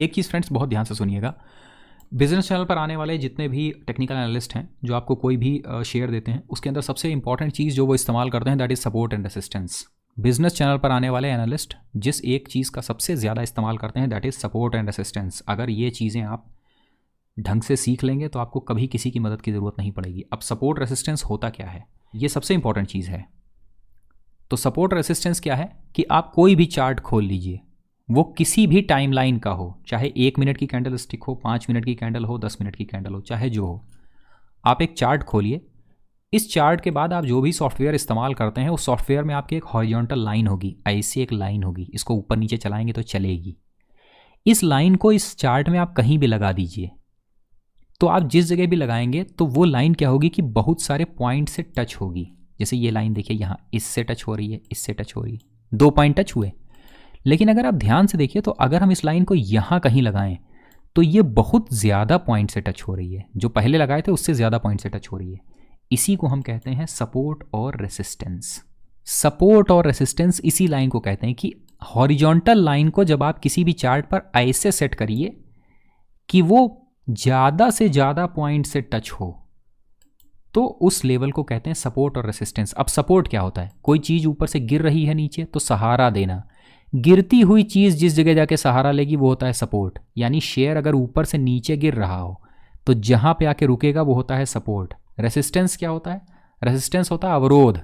एक चीज़ फ्रेंड्स बहुत ध्यान से सुनिएगा, बिजनेस चैनल पर आने वाले जितने भी टेक्निकल एनालिस्ट हैं जो आपको कोई भी शेयर देते हैं, उसके अंदर सबसे इंपॉर्टेंट चीज़ जो वो इस्तेमाल करते हैं that is support and resistance. Business channel पर आने वाले एनालिस्ट जिस एक चीज़ का सबसे ज़्यादा इस्तेमाल करते हैं that is support and resistance. अगर ये चीज़ें आप ढंग से सीख लेंगे तो आपको कभी किसी की मदद की ज़रूरत नहीं पड़ेगी। अब सपोर्ट रेसिस्टेंस होता क्या है, ये सबसे इंपॉर्टेंट चीज़ है। तो सपोर्ट रेसिस्टेंस क्या है कि आप कोई भी चार्ट खोल लीजिए, वो किसी भी टाइमलाइन का हो, चाहे 1 मिनट की कैंडल स्टिक हो, 5 मिनट की कैंडल हो, 10 मिनट की कैंडल हो, चाहे जो हो, आप एक चार्ट खोलिए। इस चार्ट के बाद आप जो भी सॉफ्टवेयर इस्तेमाल करते हैं उस सॉफ्टवेयर में आपकी एक हॉरिजॉन्टल लाइन होगी, ऐसी एक लाइन होगी, इसको ऊपर नीचे चलाएंगे तो चलेगी। इस लाइन को इस चार्ट में आप कहीं भी लगा दीजिए, तो आप जिस जगह भी लगाएंगे तो वो लाइन क्या होगी कि बहुत सारे पॉइंट से टच होगी। जैसे ये लाइन देखिए, यहाँ इससे टच हो रही है, इससे टच हो रही है, 2 पॉइंट टच हुए। लेकिन अगर आप ध्यान से देखिए तो अगर हम इस लाइन को यहाँ कहीं लगाएं तो ये बहुत ज़्यादा पॉइंट से टच हो रही है, जो पहले लगाए थे उससे ज़्यादा पॉइंट से टच हो रही है। इसी को हम कहते हैं सपोर्ट और रेसिस्टेंस। सपोर्ट और रेसिस्टेंस इसी लाइन को कहते हैं कि हॉरिजॉन्टल लाइन को जब आप किसी भी चार्ट पर ऐसे सेट करिए कि वो ज़्यादा से ज़्यादा पॉइंट से टच हो, तो उस लेवल को कहते हैं सपोर्ट और रेसिस्टेंस। अब सपोर्ट क्या होता है, कोई चीज़ ऊपर से गिर रही है नीचे तो सहारा देना, गिरती हुई चीज़ जिस जगह जाके सहारा लेगी वो होता है सपोर्ट। यानी शेयर अगर ऊपर से नीचे गिर रहा हो तो जहाँ पे आके रुकेगा वो होता है सपोर्ट। रेसिस्टेंस क्या होता है, रेसिस्टेंस होता है अवरोध,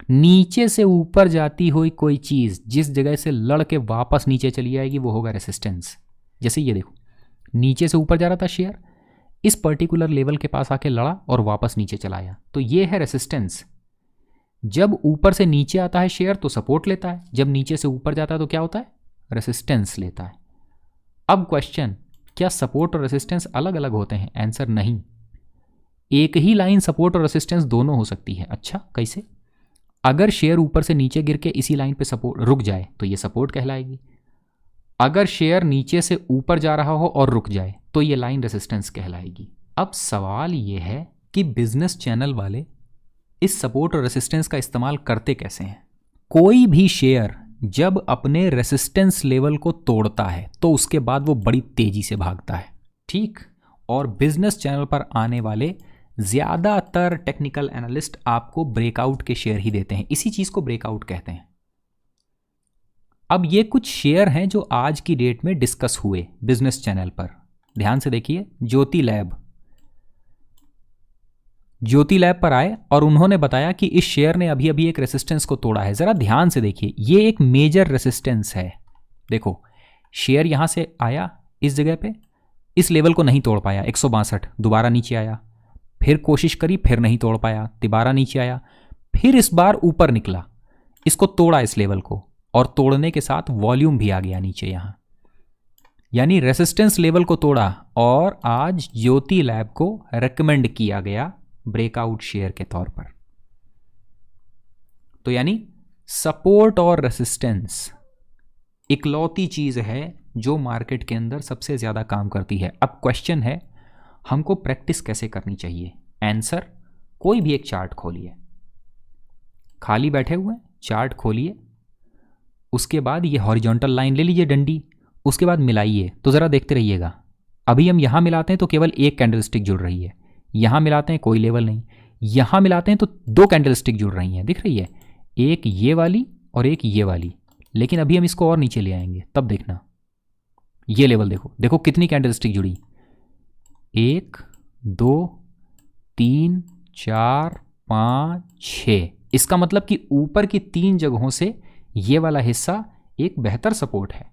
नीचे से ऊपर जाती हुई कोई चीज़ जिस जगह से लड़ के वापस नीचे चली आएगी वो होगा रेसिस्टेंस। जैसे ये देखो, नीचे से ऊपर जा रहा था शेयर, इस पर्टिकुलर लेवल के पास आके लड़ा और वापस नीचे चलाया, तो ये है रेसिस्टेंस। जब ऊपर से नीचे आता है शेयर तो सपोर्ट लेता है, जब नीचे से ऊपर जाता है तो क्या होता है, रेसिस्टेंस लेता है। अब क्वेश्चन, क्या सपोर्ट और रेसिस्टेंस अलग अलग होते हैं? आंसर नहीं, एक ही लाइन सपोर्ट और रेसिस्टेंस दोनों हो सकती है। अच्छा कैसे? अगर शेयर ऊपर से नीचे गिर के इसी लाइन पे सपोर्ट रुक जाए तो ये सपोर्ट कहलाएगी, अगर शेयर नीचे से ऊपर जा रहा हो और रुक जाए तो ये लाइन रेसिस्टेंस कहलाएगी। अब सवाल ये है कि बिजनेस चैनल वाले इस सपोर्ट और रेसिस्टेंस का इस्तेमाल करते कैसे हैं। कोई भी शेयर जब अपने रेसिस्टेंस लेवल को तोड़ता है तो उसके बाद वो बड़ी तेजी से भागता है, ठीक। और बिजनेस चैनल पर आने वाले ज़्यादातर टेक्निकल एनालिस्ट आपको ब्रेकआउट के शेयर ही देते हैं, इसी चीज़ को ब्रेकआउट कहते हैं। अब ये कुछ शेयर हैं जो आज की डेट में डिस्कस हुए बिजनेस चैनल पर, ध्यान से देखिए। ज्योति लैब पर आए और उन्होंने बताया कि इस शेयर ने अभी अभी एक रेसिस्टेंस को तोड़ा है। ज़रा ध्यान से देखिए, ये एक मेजर रेसिस्टेंस है। देखो, शेयर यहाँ से आया इस जगह पे, इस लेवल को नहीं तोड़ पाया, 162, दोबारा नीचे आया, फिर कोशिश करी, फिर नहीं तोड़ पाया, दोबारा नीचे आया, फिर इस बार ऊपर निकला, इसको तोड़ा इस लेवल को, और तोड़ने के साथ वॉल्यूम भी आ गया नीचे यहाँ, यानी रेसिस्टेंस लेवल को तोड़ा और आज ज्योति लैब को रेकमेंड किया गया ब्रेकआउट शेयर के तौर पर। तो यानी सपोर्ट और रेसिस्टेंस इकलौती चीज है जो मार्केट के अंदर सबसे ज्यादा काम करती है। अब क्वेश्चन है, हमको प्रैक्टिस कैसे करनी चाहिए? आंसर, कोई भी एक चार्ट खोलिए, खाली बैठे हुए चार्ट खोलिए, उसके बाद ये हॉरिजॉन्टल लाइन ले लीजिए डंडी, उसके बाद मिलाइए। तो ज़रा देखते रहिएगा, अभी हम यहाँ मिलाते हैं तो केवल एक कैंडलस्टिक जुड़ रही है, यहाँ मिलाते हैं कोई लेवल नहीं, यहाँ मिलाते हैं तो 2 कैंडलस्टिक जुड़ रही हैं, दिख रही है, एक ये वाली और एक ये वाली। लेकिन अभी हम इसको और नीचे ले आएंगे, तब देखना ये लेवल देखो, देखो कितनी कैंडलस्टिक जुड़ी, 1 2 3 4 5 6। इसका मतलब कि ऊपर की 3 जगहों से ये वाला हिस्सा एक बेहतर सपोर्ट है,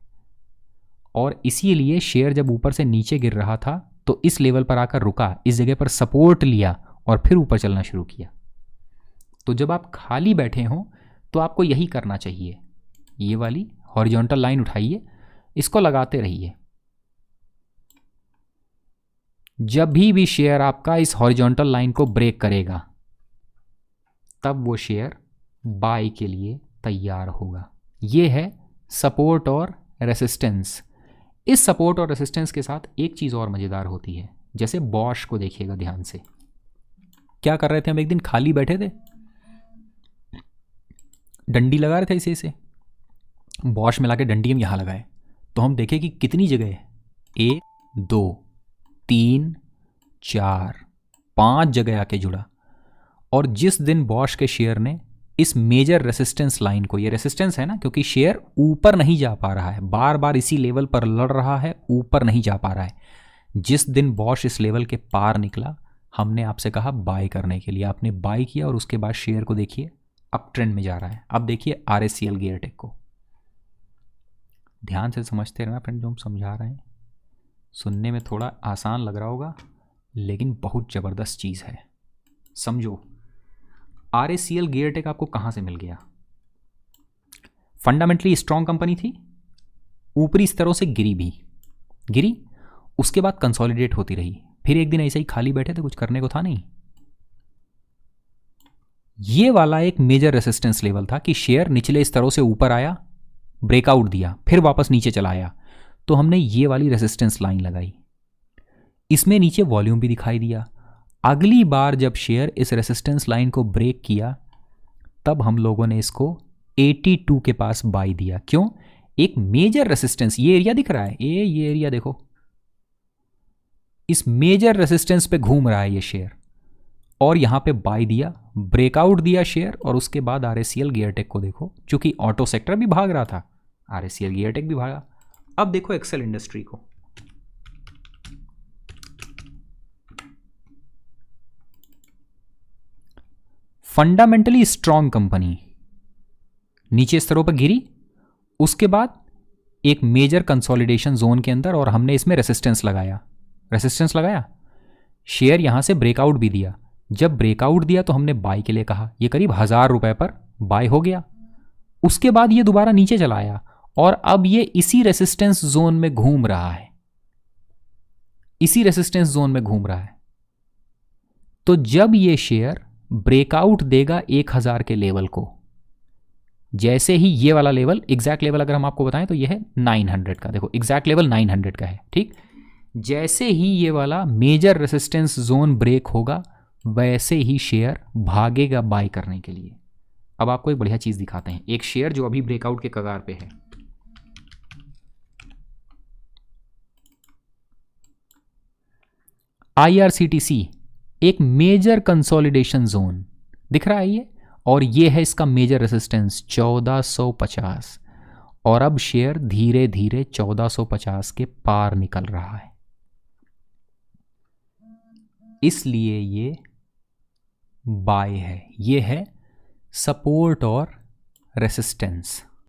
और इसीलिए शेयर जब ऊपर से नीचे गिर रहा था तो इस लेवल पर आकर रुका, इस जगह पर सपोर्ट लिया और फिर ऊपर चलना शुरू किया। तो जब आप खाली बैठे हों तो आपको यही करना चाहिए, ये वाली हॉरिजॉन्टल लाइन उठाइए, इसको लगाते रहिए। जब भी शेयर आपका इस हॉरिजॉन्टल लाइन को ब्रेक करेगा तब वो शेयर बाय के लिए तैयार होगा। ये है सपोर्ट और रेसिस्टेंस। इस सपोर्ट और रेसिस्टेंस के साथ एक चीज़ और मज़ेदार होती है, जैसे बॉश को देखिएगा ध्यान से। क्या कर रहे थे हम, एक दिन खाली बैठे थे, डंडी लगा रहे थे इसे बॉश में लाके डंडी हम यहाँ लगाए, तो हम देखे कि कितनी जगह 1 2 3 4 5 जगह आके जुड़ा। और जिस दिन बॉश के शेयर ने इस मेजर रेसिस्टेंस लाइन को, ये रेसिस्टेंस है ना क्योंकि शेयर ऊपर नहीं जा पा रहा है, बार बार इसी लेवल पर लड़ रहा है, ऊपर नहीं जा पा रहा है, जिस दिन बॉश इस लेवल के पार निकला, हमने आपसे कहा बाय करने के लिए, आपने बाय किया और उसके बाद शेयर को देखिए अप ट्रेंड में जा रहा है। अब देखिए RSCL गियरटेक को, ध्यान से समझते रहना फ्रेंड, जो हम समझा रहे हैं सुनने में थोड़ा आसान लग रहा होगा लेकिन बहुत ज़बरदस्त चीज़ है, समझो। RSCL गियरटेक आपको कहाँ से मिल गया? फंडामेंटली स्ट्रॉन्ग कंपनी थी, ऊपरी स्तरों से गिरी, उसके बाद कंसोलिडेट होती रही, फिर एक दिन ऐसे ही खाली बैठे थे, कुछ करने को था नहीं। ये वाला एक मेजर रेसिस्टेंस लेवल था कि शेयर निचले स्तरों से ऊपर आया, ब्रेकआउट दिया, फिर वापस नीचे चला आया, तो हमने ये वाली रेसिस्टेंस लाइन लगाई, इसमें नीचे वॉल्यूम भी दिखाई दिया। अगली बार जब शेयर इस रेसिस्टेंस लाइन को ब्रेक किया तब हम लोगों ने इसको 82 के पास बाय दिया। क्यों? एक मेजर रेसिस्टेंस, ये एरिया दिख रहा है, ये एरिया देखो, इस मेजर रेसिस्टेंस पे घूम रहा है ये शेयर, और यहां पे बाय दिया, ब्रेकआउट दिया शेयर, और उसके बाद RSCL गियरटेक को देखो, चूंकि ऑटो सेक्टर भी भाग रहा था, RSCL गियरटेक भी भागा। अब देखो एक्सेल इंडस्ट्री को, फंडामेंटली स्ट्रॉन्ग कंपनी, नीचे स्तरों पर गिरी, उसके बाद एक मेजर कंसोलिडेशन जोन के अंदर, और हमने इसमें रेसिस्टेंस लगाया, शेयर यहां से ब्रेकआउट भी दिया। जब ब्रेकआउट दिया तो हमने बाय के लिए कहा, ये करीब 1000 रुपए पर बाय हो गया। उसके बाद ये दोबारा नीचे चला आया और अब ये इसी रेसिस्टेंस जोन में घूम रहा है, तो जब ये शेयर ब्रेकआउट देगा 1000 के लेवल को, जैसे ही ये वाला लेवल, एग्जैक्ट लेवल अगर हम आपको बताएं तो ये है 900 का, देखो एग्जैक्ट लेवल 900 का है, ठीक। जैसे ही ये वाला मेजर रेसिस्टेंस जोन ब्रेक होगा वैसे ही शेयर भागेगा बाय करने के लिए। अब आपको एक बढ़िया चीज दिखाते हैं, एक शेयर जो अभी ब्रेकआउट के कगार पे है, IRCTC, एक मेजर कंसोलिडेशन जोन दिख रहा है ये, और ये है इसका मेजर रेसिस्टेंस 1450, और अब शेयर धीरे धीरे 1450 के पार निकल रहा है, इसलिए ये बाय है। ये है सपोर्ट और रेसिस्टेंस।